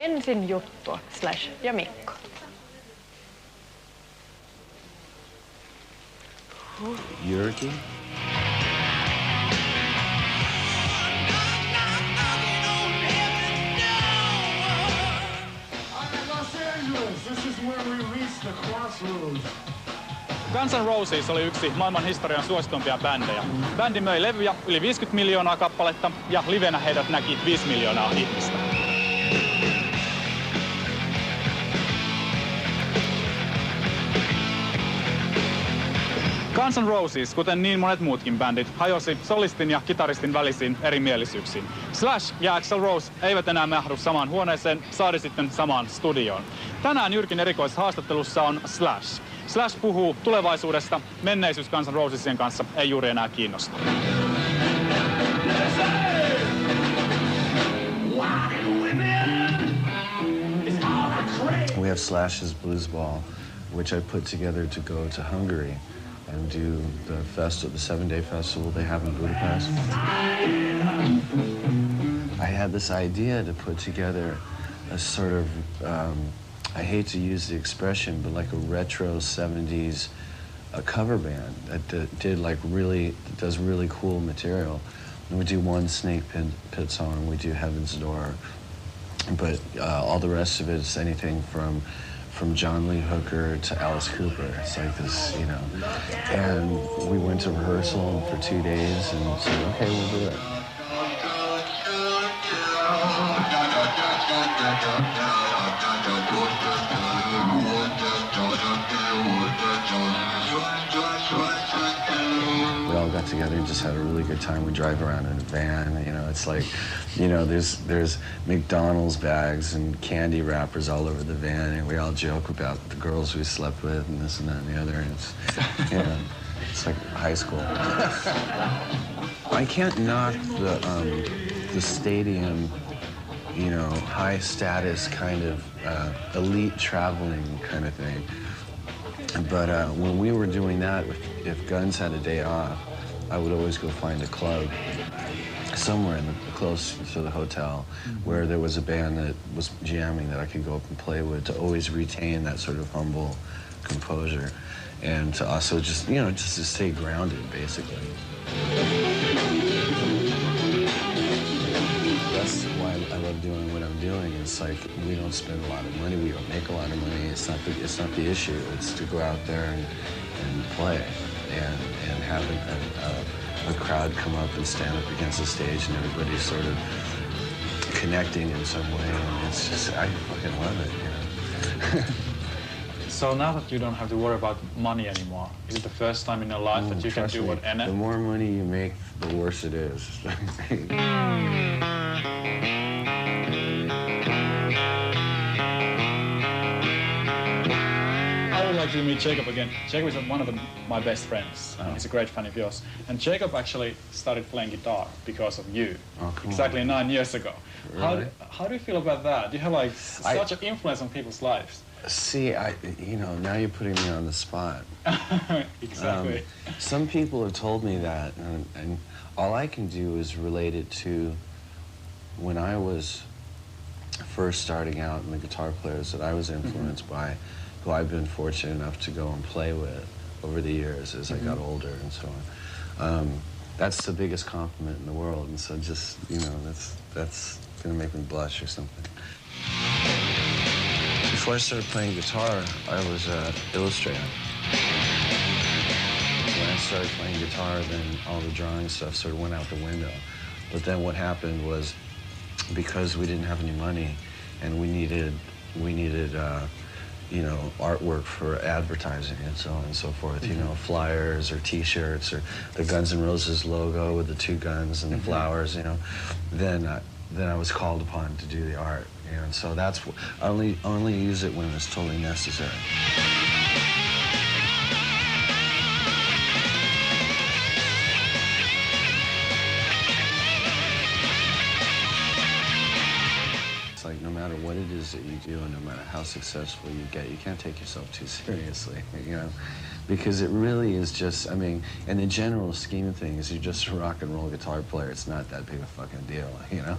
Ensin juttua ja Mikko. Jyrki? Guns N' Roses oli yksi maailman historian suosituimpia bändejä. Bändi möi levyjä yli 50 miljoonaa kappaletta ja livenä heidät näki 5 miljoonaa ihmistä. Guns N' Roses, kuten niin monet muutkin bändit, hajosi solistin ja kitaristin välisiin erimielisyyksiin. Slash ja Axl Rose eivät enää mahdu samaan huoneeseen, saati sitten samaan studioon. Tänään Jyrkin erikoishaastattelussa on Slash. Slash puhuu tulevaisuudesta, menneisyys Guns N' Rosesien kanssa ei juuri enää kiinnosta. We have Slash's Blues Ball, which I put together to go to Hungary and do the 7-day festival they have in Budapest. I had this idea to put together a sort of, I hate to use the expression, but like a retro 70s cover band that does really cool material. And we do one Snake Pit song, we do Heaven's Door, but all the rest of it is anything from John Lee Hooker to Alice Cooper. It's like this, you know. And we went to rehearsal for 2 days and said, okay, we'll do it. We all got together and just had a really good time. We drive around in a van, you know, it's like, you know, there's McDonald's bags and candy wrappers all over the van, and we all joke about the girls we slept with and this and that and the other, and it's, you know, it's like high school. I can't knock the stadium, you know, high status kind of elite traveling kind of thing. But when we were doing that, if Guns had a day off, I would always go find a club somewhere close to the hotel where there was a band that was jamming that I could go up and play with, to always retain that sort of humble composure and to also just, you know, just to stay grounded, basically. That's why I love doing what I'm doing. It's like we don't spend a lot of money, we don't make a lot of money. It's not the issue. It's to go out there and play and have a crowd come up and stand up against the stage and everybody's sort of connecting in some way. And it's just, I fucking love it, you know. So now that you don't have to worry about money anymore, is it the first time in your life that you can do what The more money you make, the worse it is. I would like to meet Jacob again. Jacob is one of my best friends. Oh. He's a great fan of yours. And Jacob actually started playing guitar because of you. Oh, come exactly on. 9 years ago. Really? How do you feel about that? You have like such an influence on people's lives. See, you know, now you're putting me on the spot. Exactly. Some people have told me that, and all I can do is relate it to when I was first starting out and the guitar players that I was influenced by, who I've been fortunate enough to go and play with over the years as I got older and so on. That's the biggest compliment in the world, and so just, you know, that's gonna make me blush or something. Before I started playing guitar, I was an illustrator. When I started playing guitar, then all the drawing stuff sort of went out the window. But then what happened was, because we didn't have any money and we needed you know, artwork for advertising and so on and so forth, you know, flyers or T-shirts or the Guns N' Roses logo with the 2 guns and the flowers, you know, then I was called upon to do the art, you know, and so that's I only use it when it's totally necessary. It's like no matter what it is that you do and no matter how successful you get, you can't take yourself too seriously, you know, because it really is just, I mean, in the general scheme of things, you're just a rock and roll guitar player. It's not that big a fucking deal, you know?